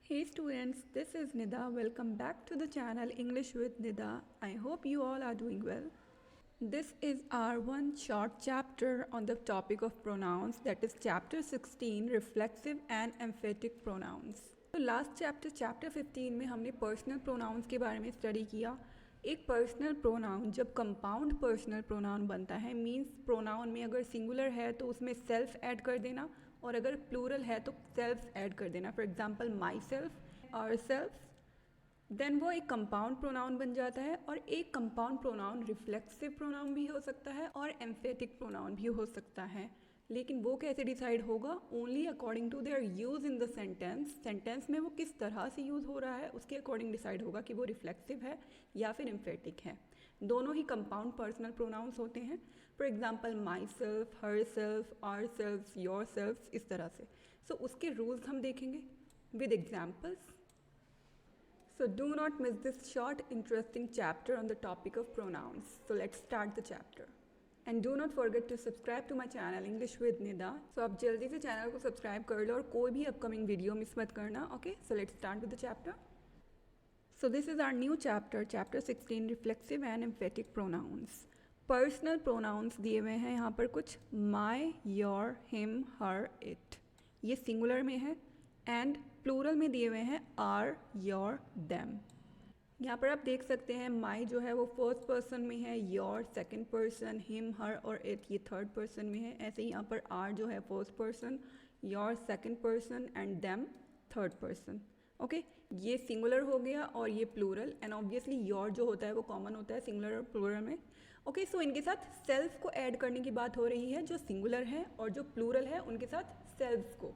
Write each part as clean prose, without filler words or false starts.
Hey students, this is Nida. Welcome back to the channel English with Nida. I hope you all are doing well. This is our one short chapter on the topic of pronouns, that is chapter 16 reflexive and emphatic pronouns. तो last chapter 15 में हमने personal pronouns के बारे में study किया. एक personal pronoun जब compound personal pronoun बनता है मींस प्रोनाउन में अगर सिंगुलर है तो उसमें सेल्फ ऐड कर देना और अगर प्लूरल है तो सेल्फ ऐड कर देना. For example myself, ourself, then वो एक कंपाउंड प्रोनाउन बन जाता है. और एक कंपाउंड प्रोनाउन रिफ्लेक्सिव प्रोनाउन भी हो सकता है और एम्फेटिक प्रोनाउन भी हो सकता है. लेकिन वो कैसे डिसाइड होगा? Only according to their use in the sentence में वो किस तरह से यूज़ हो रहा है उसके अकॉर्डिंग डिसाइड होगा कि वो रिफ्लेक्सिव है या फिर एम्फेटिक है. दोनों ही कंपाउंड पर्सनल प्रोनाउंस होते हैं. For example myself, herself, ourself, yourself, इस तरह से. सो उसके रूल्स हम देखेंगे with examples. So do not miss this short interesting chapter on the topic of pronouns. So let's start the chapter. And do not forget to subscribe to my channel English with Nida. So आप जल्दी से channel को subscribe कर लो और कोई भी upcoming video miss मत करना. Okay, so let's start with the chapter. So this is our new chapter, chapter 16, reflexive and emphatic pronouns. Personal pronouns दिए हुए हैं यहाँ पर कुछ. माई, योर, हिम, हर, इट, ये सिंगुलर में है. एंड प्लूरल में दिए हुए हैं आर, योर, देम. यहाँ पर आप देख सकते हैं माई जो है वो फर्स्ट पर्सन में है, योर सेकंड पर्सन, हिम, हर और इट ये थर्ड पर्सन में है. ऐसे ही यहाँ पर आर जो है first person, your second person and them third person. Okay, ये सिंगुलर हो गया और ये प्लूरल. एंड ऑब्वियसली योर जो होता है वो कॉमन होता है सिंगुलर और प्लूरल में. ओके, सो इनके साथ सेल्फ को ऐड करने की बात हो रही है. जो सिंगुलर है और जो प्लूरल है उनके साथ सेल्फ को.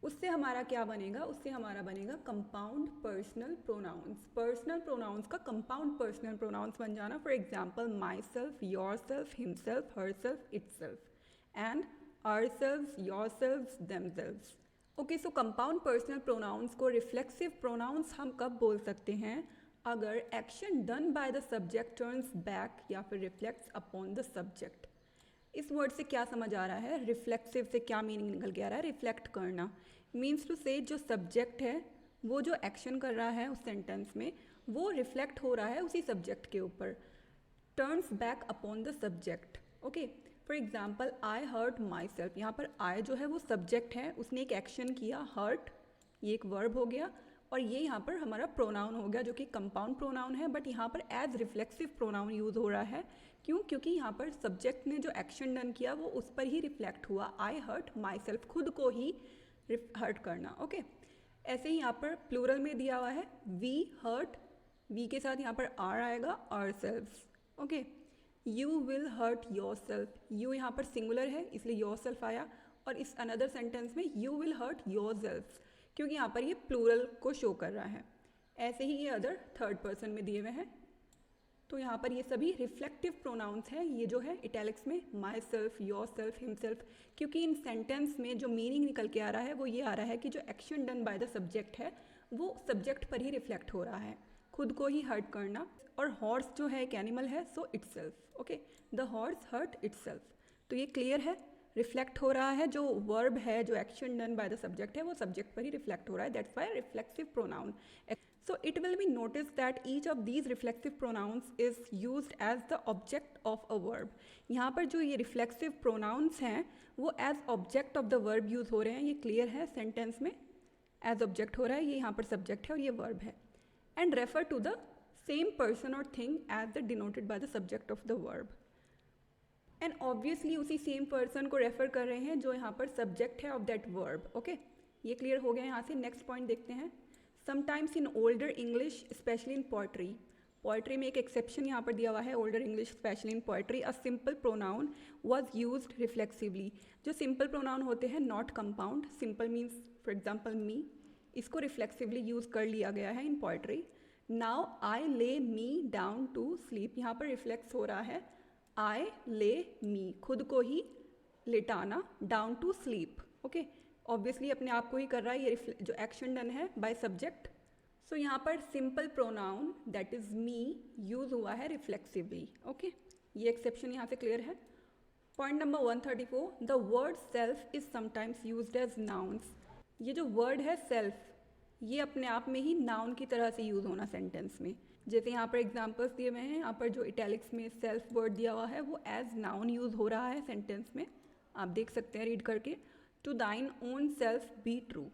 उससे हमारा क्या बनेगा? उससे हमारा बनेगा compound personal pronouns. Personal pronouns का कंपाउंड पर्सनल प्रोनाउंस बन जाना. For example myself, yourself, himself, herself, itself, and ourself, yourself, themself. Okay, so compound personal pronouns को reflexive pronouns हम कब बोल सकते हैं? अगर action done by the subject turns back या फिर reflects upon the subject. इस वर्ड से क्या समझ आ रहा है? रिफ्लेक्सिव से क्या मीनिंग निकल के आ रहा है? रिफ्लेक्ट करना. मीन्स टू से जो सब्जेक्ट है वो जो एक्शन कर रहा है उस सेंटेंस में वो रिफ्लेक्ट हो रहा है उसी सब्जेक्ट के ऊपर. Turns back upon the subject. Okay, for example I hurt myself. यहाँ पर आई जो है वो सब्जेक्ट है, उसने एक एक्शन किया. हर्ट ये एक वर्ब हो गया और ये यहाँ पर हमारा प्रोनाउन हो गया जो कि कंपाउंड प्रोनाउन है. बट यहाँ पर एज रिफ्लेक्सिव प्रोनाउन यूज़ हो रहा है. क्यों? क्योंकि यहाँ पर सब्जेक्ट ने जो एक्शन डन किया वो उस पर ही रिफ्लेक्ट हुआ. आई हर्ट माई सेल्फ, खुद को ही हर्ट करना. ओके, ऐसे ही यहाँ पर प्लूरल में दिया हुआ है वी हर्ट, वी के साथ यहाँ पर आर आएगा, ourself. Okay, you will hurt yourself. You यहाँ पर सिंगुलर है इसलिए योर सेल्फ आया. और इस अनदर सेंटेंस में you will hurt yourself क्योंकि यहाँ पर ये प्लूरल को शो कर रहा है. ऐसे ही ये अदर थर्ड पर्सन में दिए हुए हैं. तो यहाँ पर ये सभी रिफ्लेक्टिव प्रोनाउंस हैं. ये जो है इटैलिक्स में my self, your self, himself, क्योंकि इन सेंटेंस में जो मीनिंग निकल के आ रहा है वो ये आ रहा है कि जो action done by the subject है वो सब्जेक्ट पर ही रिफ्लेक्ट हो रहा है, खुद को ही हर्ट करना. और हॉर्स जो है एक एनिमल है, so itself. Okay, the horse hurt itself. तो ये क्लियर है, रिफ्लेक्ट हो रहा है. जो वर्ब है, जो action done by the subject है वो सब्जेक्ट पर ही रिफ्लेक्ट हो रहा है. That's why reflexive pronoun. So it will be noticed that each of these reflexive pronouns is used as the object of a verb. यहाँ पर जो ये reflexive pronouns हैं वो as object of the verb use हो रहे हैं. ये clear है, sentence में as object हो रहा है, ये यहाँ पर subject है और ये verb है. And refer to the same person or thing as the denoted by the subject of the verb. And obviously उसी same person को refer कर रहे हैं जो यहाँ पर subject है of that verb. Okay, ये clear हो गया. यहाँ से next point देखते हैं. Sometimes in older English specially in poetry. Poetry में एक एक्सेप्शन यहाँ पर दिया हुआ है, older English specially in poetry. A simple pronoun was used reflexively. जो सिंपल प्रोनाउन होते हैं not compound, simple means for example me, इसको रिफ्लेक्सिवली यूज़ कर लिया गया है इन पोइट्री. नाउ आई ले मी डाउन टू स्लीप. यहाँ पर रिफ्लेक्स हो रहा है आई ले मी, खुद को ही लेटाना, down to sleep. Okay, obviously अपने आप को ही कर रहा है, ये जो एक्शन डन है बाय सब्जेक्ट. सो यहाँ पर simple pronoun that is me use हुआ है रिफ्लेक्सिवली. ओके, ये एक्सेप्शन यहाँ से क्लियर है. Point number 134, the word self is sometimes used as nouns. ये जो वर्ड है सेल्फ ये अपने आप में ही नाउन की तरह से यूज़ होना सेंटेंस में। जैसे यहाँ पर एग्जांपल्स दिए हुए हैं, यहाँ पर जो इटैलिक्स में सेल्फ वर्ड दिया हुआ है वो एज नाउन यूज़ हो रहा है सेंटेंस में, आप देख सकते हैं रीड करके। टू दाइन own self be true,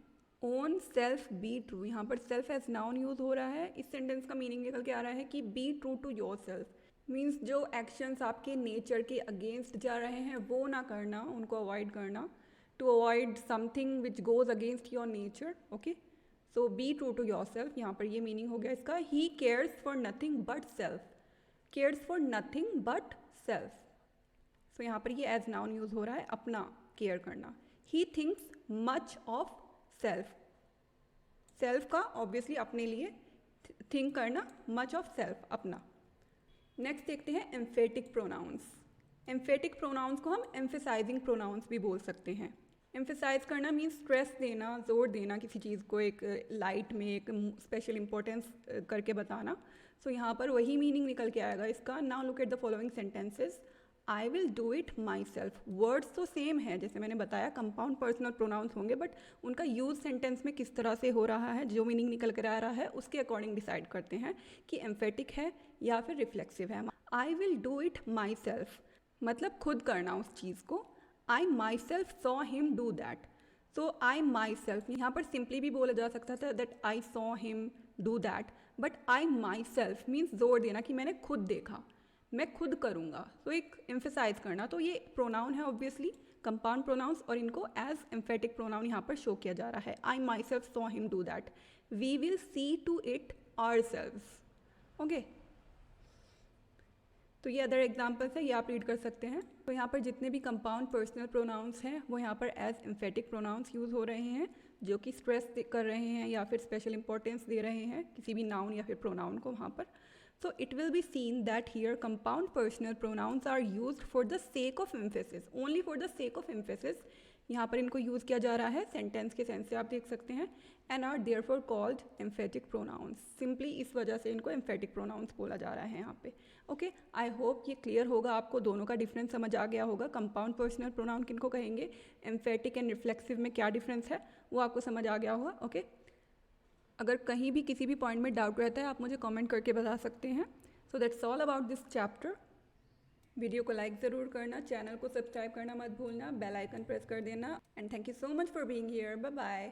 own self be true, यहाँ पर सेल्फ एज नाउन यूज़ हो रहा है। इस सेंटेंस का मीनिंग निकल के आ रहा है कि be true to yourself, means जो एक्शंस आपके नेचर के अगेंस्ट जा रहे हैं वो ना करना, उनको अवॉइड करना। To avoid something which goes against your nature, okay. So be true to yourself, यहाँ पर ये मीनिंग हो गया इसका। He cares for nothing but self, cares for nothing but self, so यहाँ पर ये एज नाउन यूज़ हो रहा है, अपना केयर करना। He thinks much of self, self का ऑब्वियसली अपने लिए थिंक करना, मच ऑफ सेल्फ अपना। नेक्स्ट देखते हैं एम्फेटिक प्रोनाउंस। एम्फेटिक प्रोनाउंस को हम एम्फेसाइजिंग प्रोनाउंस भी बोल सकते हैं। एम्फेसाइज करना मीन्स स्ट्रेस देना, जोर देना किसी चीज़ को, एक लाइट में एक स्पेशल इंपॉर्टेंस करके बताना। सो यहाँ पर वही मीनिंग निकल के आएगा इसका। Now look at the following sentences. I will do it my self, words तो सेम है, जैसे मैंने बताया कंपाउंड पर्सनल प्रोनाउंस होंगे, बट उनका यूज सेंटेंस में किस तरह से हो रहा है, जो मीनिंग निकल कर आ रहा है उसके अकॉर्डिंग डिसाइड करते हैं कि एम्फेटिक है या फिर रिफ्लेक्सिव है। I will do it myself मतलब खुद करना उस चीज़ को। I myself saw him do that, so I myself, यहाँ पर सिंपली भी बोला जा सकता था that I saw him do that, but I myself means जोर देना कि मैंने खुद देखा, मैं खुद करूँगा, तो एक एम्फेसाइज करना। तो ये प्रोनाउन है ऑब्वियसली कंपाउंड प्रोनाउंस, और इनको एज एम्फेटिक प्रोनाउन यहाँ पर शो किया जा रहा है। I myself saw him do that, we will see to it ourselves, okay. तो ये अदर एग्जाम्पल्स है, ये आप रीड कर सकते हैं। तो यहाँ पर जितने भी कंपाउंड पर्सनल प्रोनाउंस हैं वो यहाँ पर एज एम्फेटिक प्रोनाउंस यूज़ हो रहे हैं, जो कि स्ट्रेस कर रहे हैं या फिर स्पेशल इंपॉर्टेंस दे रहे हैं किसी भी नाउन या फिर प्रोनाउन को वहाँ पर। So it will be seen that here compound personal pronouns are used for the sake of emphasis, only for the sake of emphasis. यहाँ पर इनको यूज़ किया जा रहा है सेंटेंस के सेंस से, आप देख सकते हैं, and are therefore called emphatic pronouns. Simply इस वजह से इनको emphatic pronouns बोला जा रहा है यहाँ पे, ओके। आई होप ये क्लियर होगा, आपको दोनों का डिफरेंस समझ आ गया होगा। कंपाउंड पर्सनल प्रोनाउन किनको कहेंगे, एम्फेटिक एंड रिफ्लेक्सिव में क्या डिफरेंस है वो आपको समझ आ गया होगा, ओके। अगर कहीं भी किसी भी पॉइंट में डाउट रहता है आप मुझे कमेंट करके बता सकते हैं। So that's all about this chapter. Video को लाइक ज़रूर करना, चैनल को सब्सक्राइब करना मत भूलना, बेल आइकन प्रेस कर देना, and thank you so much for being here. Bye bye.